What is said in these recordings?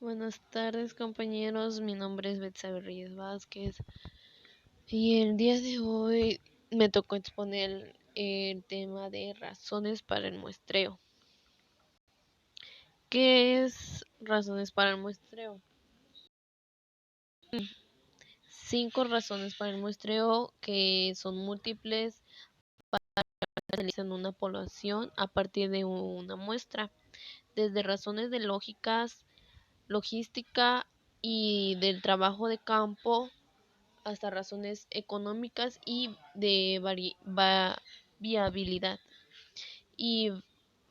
Buenas tardes, compañeros. Mi nombre es Betsabe Reyes Vázquez y el día de hoy me tocó exponer el tema de razones para el muestreo. ¿Qué es razones para el muestreo? 5 razones para el muestreo que son múltiples analizando una población a partir de una muestra, desde razones de logística y del trabajo de campo hasta razones económicas y de viabilidad y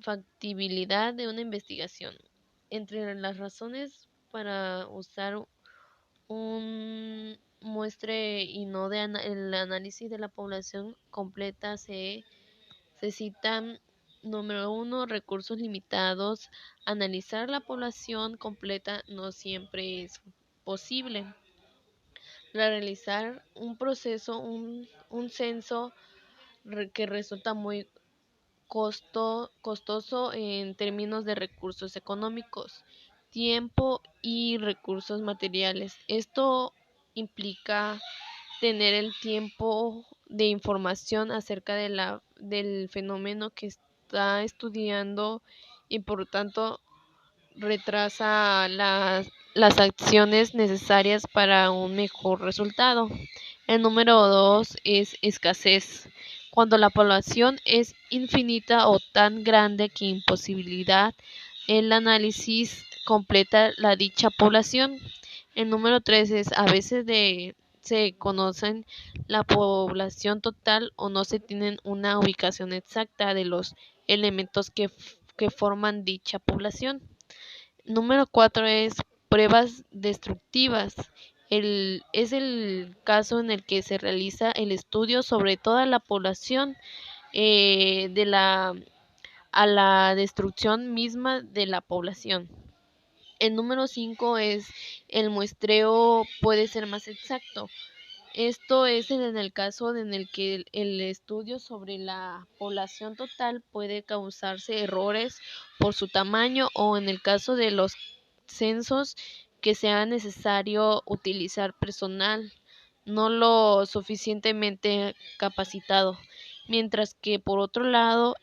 factibilidad de una investigación. Entre las razones para usar un muestre y no de el análisis de la población completa se citan: número 1, recursos limitados. Analizar la población completa no siempre es posible. Realizar un censo que resulta muy costoso en términos de recursos económicos, tiempo y recursos materiales. Esto implica tener el tiempo de información acerca del fenómeno que está estudiando y por lo tanto retrasa las acciones necesarias para un mejor resultado. El número 2 es escasez. Cuando la población es infinita o tan grande que imposibilidad el análisis completa la dicha población. El número 3 es a veces se conocen la población total o no se tienen una ubicación exacta de los elementos que forman dicha población. Número 4 es pruebas destructivas. Es el caso en el que se realiza el estudio sobre toda la población de a la destrucción misma de la población. El número 5 es el muestreo puede ser más exacto. Esto es en el caso en el que el estudio sobre la población total puede causarse errores por su tamaño o en el caso de los censos que sea necesario utilizar personal no lo suficientemente capacitado, mientras que por otro lado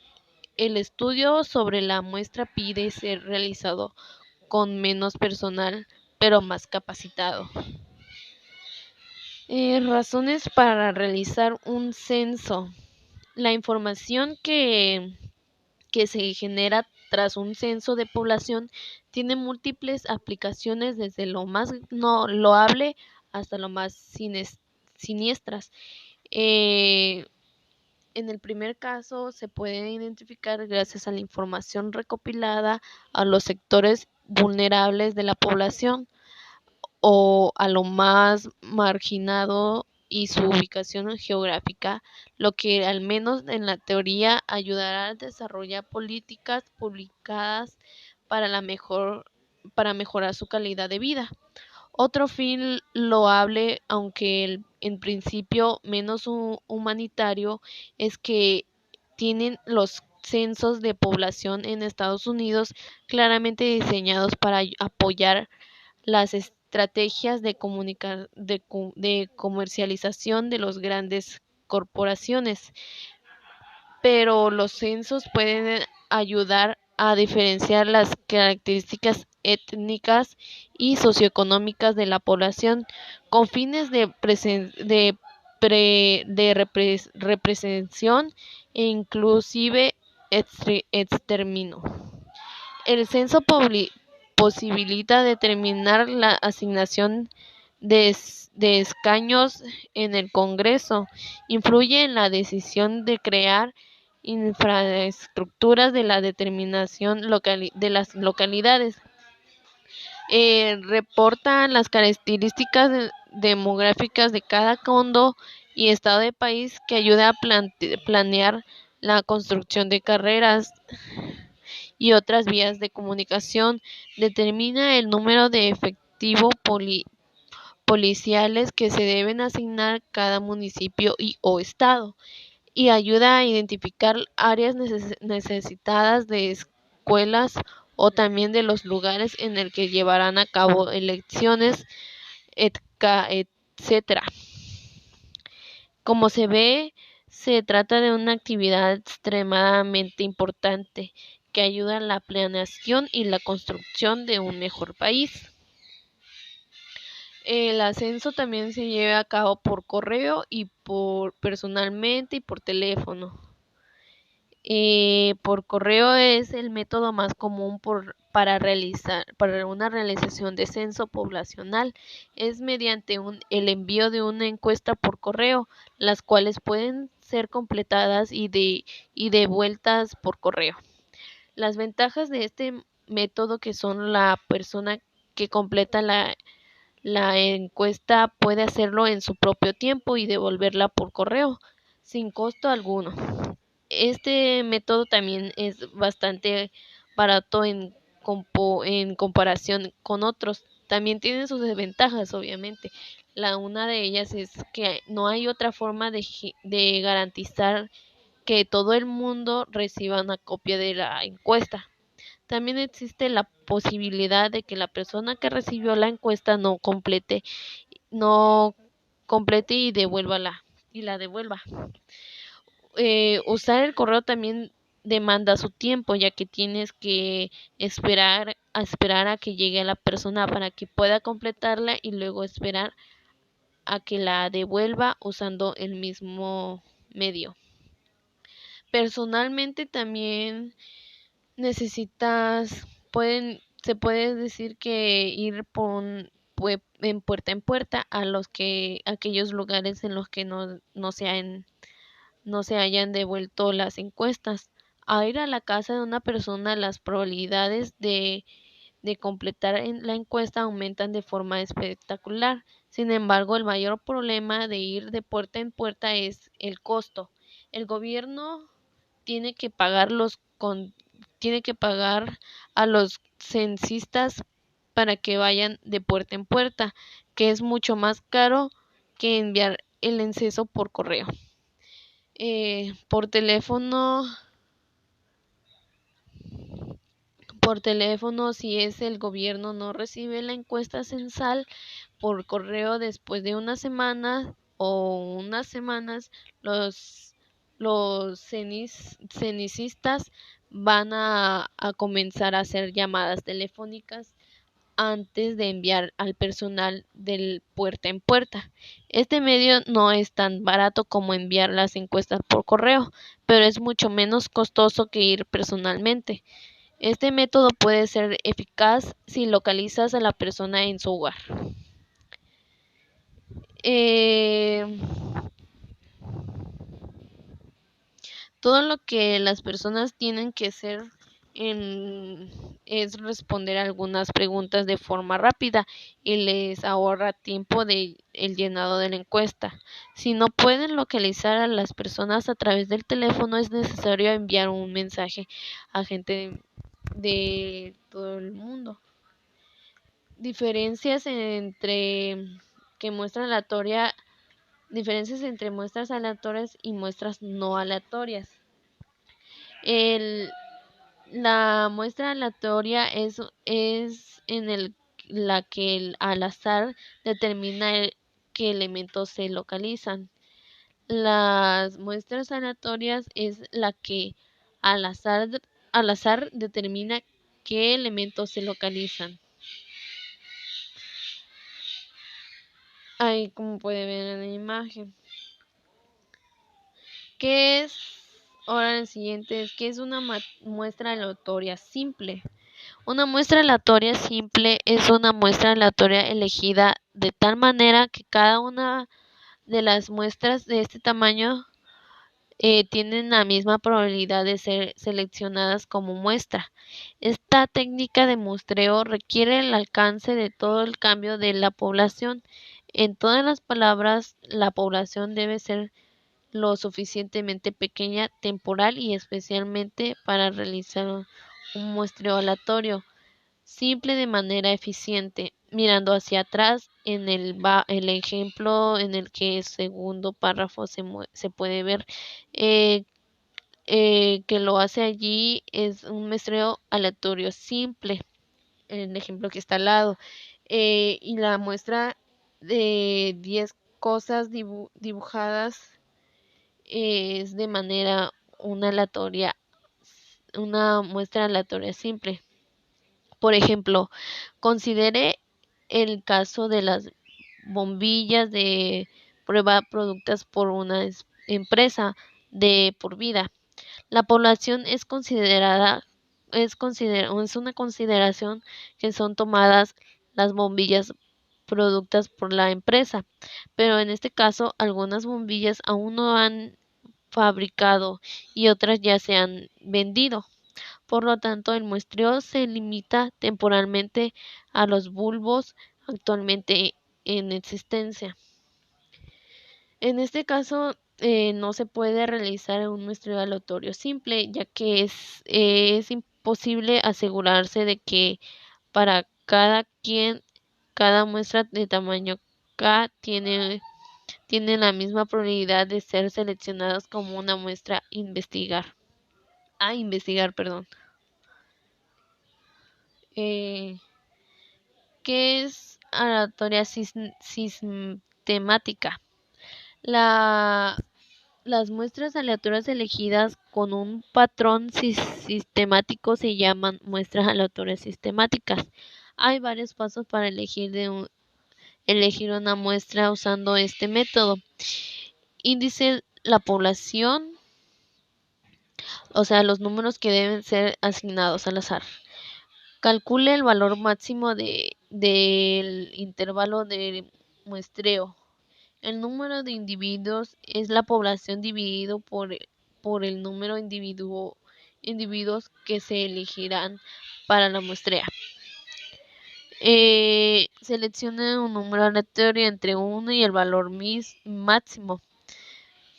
el estudio sobre la muestra pide ser realizado con menos personal pero más capacitado. Razones para realizar un censo. La información que se genera tras un censo de población tiene múltiples aplicaciones desde lo más no loable hasta lo más siniestras. Eh, en el primer caso se puede identificar gracias a la información recopilada a los sectores vulnerables de la población o a lo más marginado y su ubicación geográfica, lo que al menos en la teoría ayudará a desarrollar políticas publicadas para para mejorar su calidad de vida. Otro fin loable, aunque en principio menos humanitario, es que tienen los censos de población en Estados Unidos claramente diseñados para apoyar las estrategias de comercialización de las grandes corporaciones, pero los censos pueden ayudar a diferenciar las características étnicas y socioeconómicas de la población con fines de representación e inclusive exterminio. El censo posibilita determinar la asignación de escaños en el Congreso, influye en la decisión de crear infraestructuras de la determinación de las localidades. Reporta las características demográficas de cada condo y estado del país que ayuda a planear la construcción de carreras y otras vías de comunicación. Determina el número de efectivos policiales que se deben asignar cada municipio o estado y ayuda a identificar áreas necesitadas de escuelas o también de los lugares en el que llevarán a cabo elecciones, etcétera. Como se ve, se trata de una actividad extremadamente importante que ayuda a la planeación y la construcción de un mejor país. El ascenso también se lleva a cabo por correo y personalmente y por teléfono. Por correo es el método más común para una realización de censo poblacional. Es mediante el envío de una encuesta por correo, las cuales pueden ser completadas y devueltas por correo. Las ventajas de este método, que son la persona que completa la encuesta puede hacerlo en su propio tiempo y devolverla por correo sin costo alguno. Este método también es bastante barato en comparación con otros. También tiene sus desventajas, obviamente. Una de ellas es que no hay otra forma de garantizar que todo el mundo reciba una copia de la encuesta. También existe la posibilidad de que la persona que recibió la encuesta no complete y la devuelva. Usar el correo también demanda su tiempo, ya que tienes que esperar a que llegue la persona para que pueda completarla y luego esperar a que la devuelva usando el mismo medio. Personalmente también se puede decir que ir en puerta a aquellos lugares en los que no se hayan devuelto las encuestas. A ir a la casa de una persona, las probabilidades de completar la encuesta aumentan de forma espectacular. Sin embargo, el mayor problema de ir de puerta en puerta es el costo. El gobierno tiene que pagar tiene que pagar a los censistas para que vayan de puerta en puerta, que es mucho más caro que enviar el censo por correo. Por teléfono, si es el gobierno no recibe la encuesta censal por correo después de una semana o unas semanas, los cenicistas van a comenzar a hacer llamadas telefónicas antes de enviar al personal del puerta en puerta. Este medio no es tan barato como enviar las encuestas por correo, pero es mucho menos costoso que ir personalmente. Este método puede ser eficaz si localizas a la persona en su hogar. Eh, Todo lo que las personas tienen que hacer es responder algunas preguntas de forma rápida y les ahorra tiempo de el llenado de la encuesta. Si no pueden localizar a las personas a través del teléfono, es necesario enviar un mensaje a gente de todo el mundo. Diferencias diferencias entre muestras aleatorias y muestras no aleatorias. La muestra aleatoria es la que al azar determina qué elementos se localizan. Las muestras aleatorias es la que al azar determina qué elementos se localizan. Ahí como puede ver en la imagen. ¿Qué es? Ahora el siguiente es ¿qué es una muestra aleatoria simple? Una muestra aleatoria simple es una muestra aleatoria elegida de tal manera que cada una de las muestras de este tamaño tienen la misma probabilidad de ser seleccionadas como muestra. Esta técnica de muestreo requiere el alcance de todo el cambio de la población. En todas las palabras, la población debe ser lo suficientemente pequeña, temporal y especialmente para realizar un muestreo aleatorio simple de manera eficiente. Mirando hacia atrás, en el ejemplo en el que el segundo párrafo se puede ver, que lo hace allí es un muestreo aleatorio simple, el ejemplo que está al lado, y la muestra de 10 cosas dibujadas es de manera una aleatoria, una muestra aleatoria simple. Por ejemplo, considere el caso de las bombillas de prueba productas por una empresa de por vida. La población es una consideración que son tomadas las bombillas productas por la empresa, pero en este caso algunas bombillas aún no han fabricado y otras ya se han vendido. Por lo tanto, el muestreo se limita temporalmente a los bulbos actualmente en existencia. En este caso, no se puede realizar un muestreo aleatorio simple, ya que es imposible asegurarse de que para cada quien, cada muestra de tamaño K tiene la misma probabilidad de ser seleccionados como una muestra investigar, perdón. Eh, ¿Qué es aleatoria sistemática? La, las muestras aleatorias elegidas con un patrón sistemático se llaman muestras aleatorias sistemáticas. Hay varios pasos para elegir una muestra usando este método. Índice la población, o sea, los números que deben ser asignados al azar. Calcule el valor máximo del intervalo de muestreo. El número de individuos es la población dividido por el número de individuos que se elegirán para la muestrea. Seleccione un número aleatorio entre 1 y el valor máximo.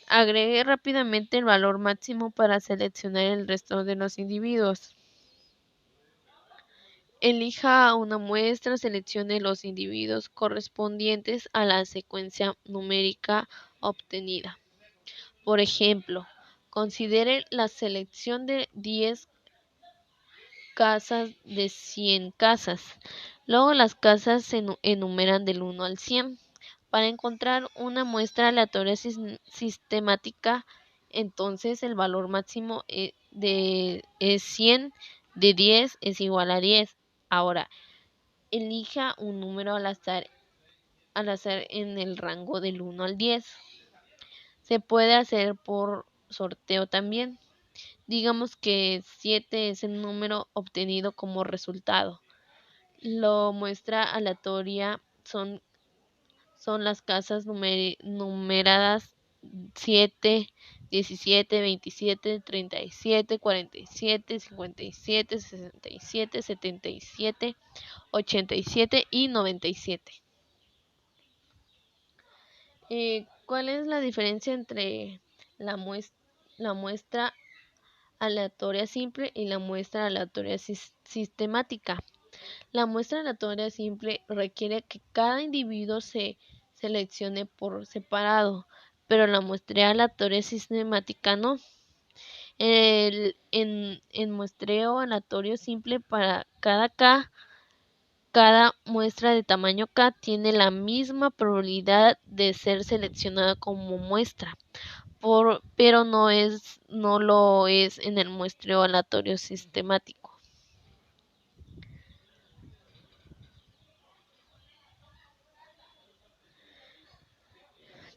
Agregue rápidamente el valor máximo para seleccionar el resto de los individuos. Elija una muestra, seleccione los individuos correspondientes a la secuencia numérica obtenida. Por ejemplo, considere la selección de 10 casas de 100 casas. Luego las casas se enumeran del 1 al 100. Para encontrar una muestra aleatoria sistemática, entonces el valor máximo es 100, de 10 es igual a 10. Ahora, elija un número al azar en el rango del 1 al 10. Se puede hacer por sorteo también. Digamos que 7 es el número obtenido como resultado. La muestra aleatoria son las casas numeradas 7, 17, 27, 37, 47, 57, 67, 77, 87 y 97. ¿Cuál es la diferencia entre la muestra aleatoria simple y la muestra aleatoria sistemática? La muestra aleatoria simple requiere que cada individuo se seleccione por separado, pero la muestra aleatoria sistemática no. En muestreo aleatorio simple para cada muestra de tamaño K tiene la misma probabilidad de ser seleccionada como muestra, pero no lo es en el muestreo aleatorio sistemático.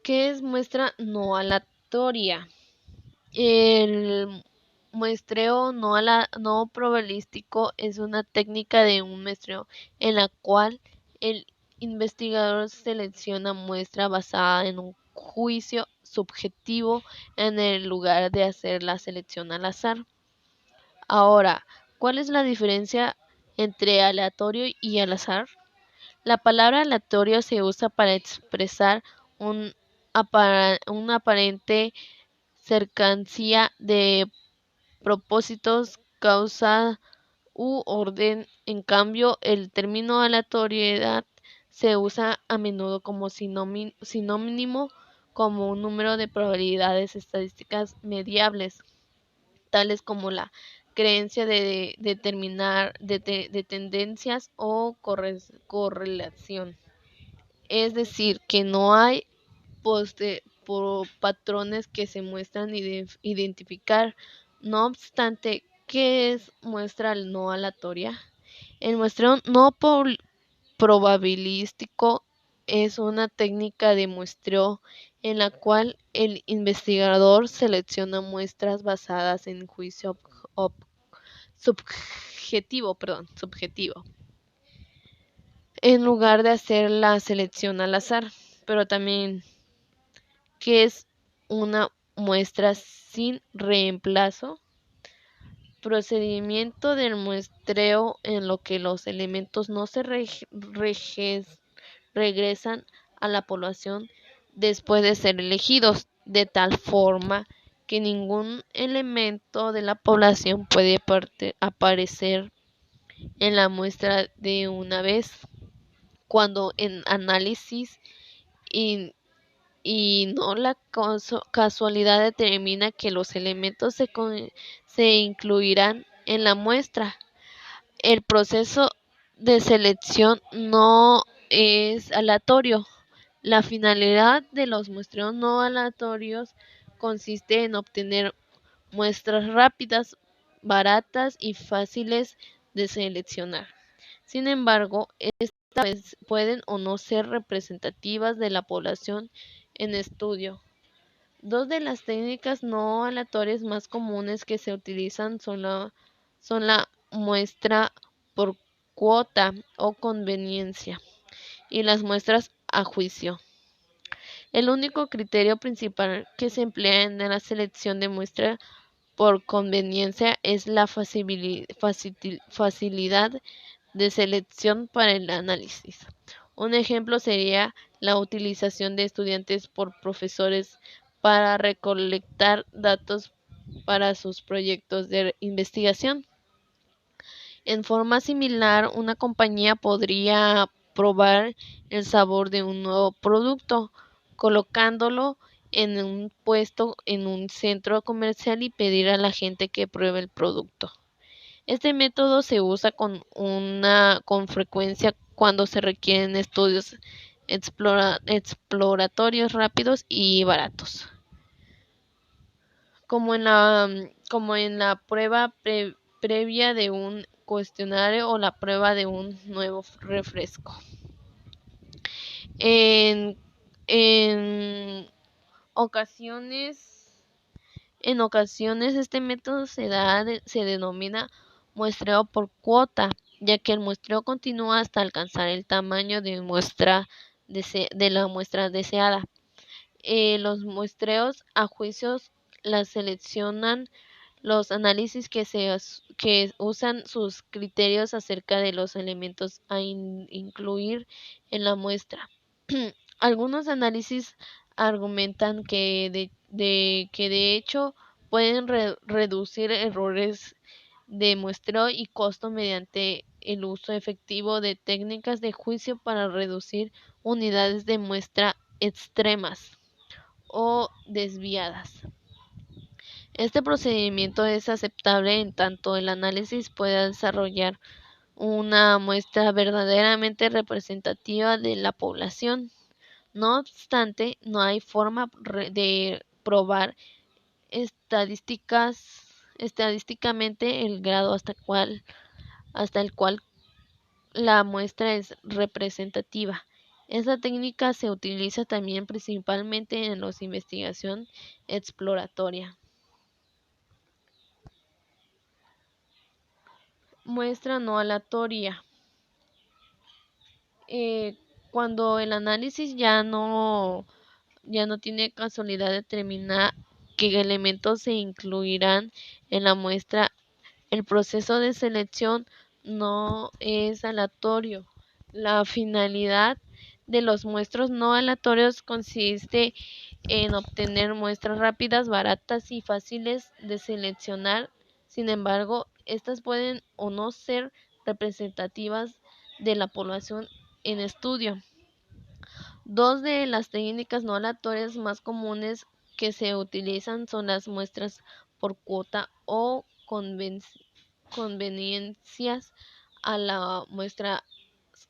¿Qué es muestra no aleatoria? El muestreo no probabilístico es una técnica de un muestreo en la cual el investigador selecciona muestra basada en un juicio subjetivo en el lugar de hacer la selección al azar. Ahora, ¿cuál es la diferencia entre aleatorio y al azar? La palabra aleatorio se usa para expresar un una aparente cercancía de propósitos, causa u orden. En cambio, el término aleatoriedad se usa a menudo como sinónimo como un número de probabilidades estadísticas mediables. tales como la creencia de determinar de tendencias o correlación. Es decir, que no hay por patrones que se muestran identificar. No obstante, ¿qué es muestra no aleatoria? El muestreo no probabilístico es una técnica de muestreo en la cual el investigador selecciona muestras basadas en juicio subjetivo, en lugar de hacer la selección al azar, pero también que es una muestra sin reemplazo, procedimiento del muestreo en lo que los elementos no se regresan a la población después de ser elegidos, de tal forma que ningún elemento de la población puede aparecer en la muestra de una vez, cuando en análisis y no la casualidad determina que los elementos se incluirán en la muestra. El proceso de selección no es aleatorio. La finalidad de los muestreos no aleatorios consiste en obtener muestras rápidas, baratas y fáciles de seleccionar. Sin embargo, estas pueden o no ser representativas de la población en estudio. Dos de las técnicas no aleatorias más comunes que se utilizan son la muestra por cuota o conveniencia y las muestras a juicio. El único criterio principal que se emplea en la selección de muestra por conveniencia es la facilidad de selección para el análisis. Un ejemplo sería la utilización de estudiantes por profesores para recolectar datos para sus proyectos de investigación. En forma similar, una compañía podría probar el sabor de un nuevo producto, colocándolo en un puesto en un centro comercial y pedir a la gente que pruebe el producto. Este método se usa con frecuencia cuando se requieren estudios exploratorios rápidos y baratos, como en la prueba previa de un cuestionario o la prueba de un nuevo refresco. En, en ocasiones este método se denomina muestreo por cuota, ya que el muestreo continúa hasta alcanzar el tamaño de la muestra deseada. Los muestreos a juicios las seleccionan los análisis que usan sus criterios acerca de los elementos a incluir en la muestra. Algunos análisis argumentan que de hecho pueden reducir errores de muestreo y costo mediante el uso efectivo de técnicas de juicio para reducir unidades de muestra extremas o desviadas. Este procedimiento es aceptable en tanto el análisis pueda desarrollar una muestra verdaderamente representativa de la población. No obstante, no hay forma de probar estadísticamente el grado hasta el cual la muestra es representativa. Esta técnica se utiliza también principalmente en la investigación exploratoria. Muestra no aleatoria. Cuando el análisis ya no tiene casualidad determinar qué elementos se incluirán en la muestra, el proceso de selección no es aleatorio. La finalidad de los muestros no aleatorios consiste en obtener muestras rápidas, baratas y fáciles de seleccionar. Sin embargo, estas pueden o no ser representativas de la población en estudio. Dos de las técnicas no aleatorias más comunes que se utilizan son las muestras por cuota o conveniencias a la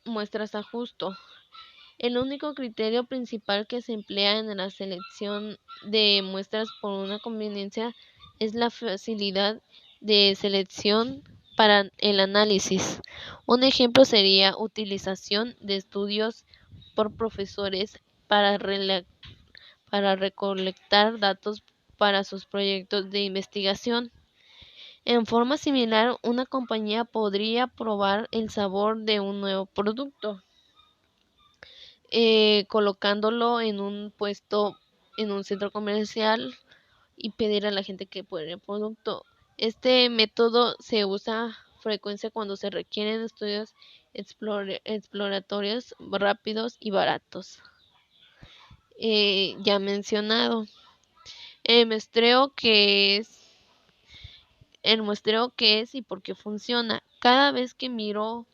muestras a justo. El único criterio principal que se emplea en la selección de muestras por una conveniencia es la facilidad de selección para el análisis. Un ejemplo sería utilización de estudios por profesores para recolectar datos para sus proyectos de investigación. En forma similar, una compañía podría probar el sabor de un nuevo producto, colocándolo en un puesto en un centro comercial y pedir a la gente que pruebe el producto. Este método se usa a frecuencia cuando se requieren estudios exploratorios rápidos y baratos. Ya mencionado, el muestreo que es, el muestreo que es y por qué funciona. Cada vez que miro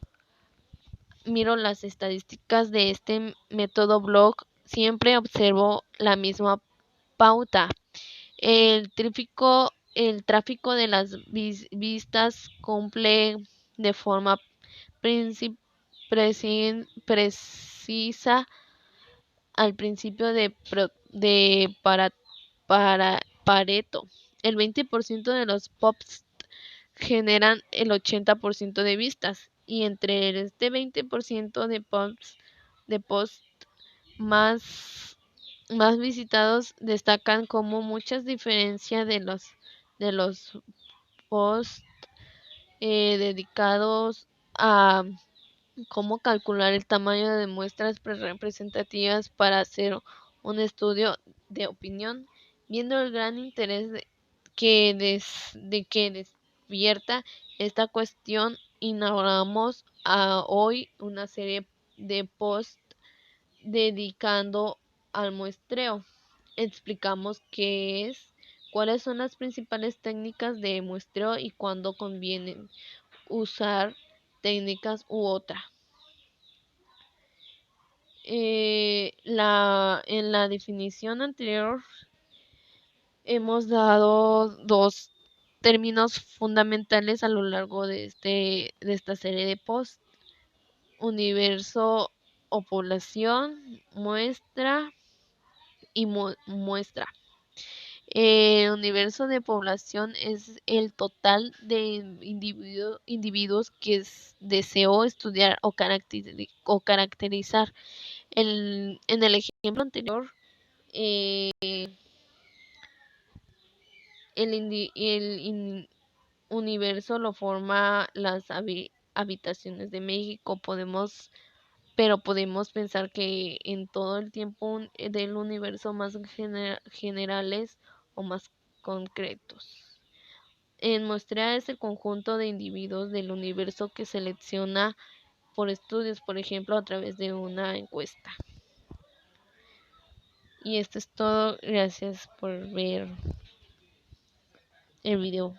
las estadísticas de este método blog, siempre observo la misma pauta. El tráfico de las vistas cumple de forma precisa al principio de Pareto. El 20% de los posts generan el 80% de vistas y entre este 20% de posts más, más visitados destacan como muchas diferencias de los posts dedicados a cómo calcular el tamaño de muestras representativas para hacer un estudio de opinión, viendo el gran interés que despierta esta cuestión. Inauguramos hoy una serie de posts dedicando al muestreo. Explicamos qué es, cuáles son las principales técnicas de muestreo y cuándo conviene usar técnicas u otra. En la definición anterior hemos dado dos términos fundamentales a lo largo de esta serie de posts: universo o población, muestra y muestra. El universo de población es el total de individuos que deseo estudiar o caracterizar. En el ejemplo anterior, eh, el universo lo forma las habitaciones de México. Pero podemos pensar que en todo el tiempo del universo más generales o más concretos. En muestra es el conjunto de individuos del universo que selecciona por estudios, por ejemplo, a través de una encuesta. Y esto es todo. Gracias por ver el video.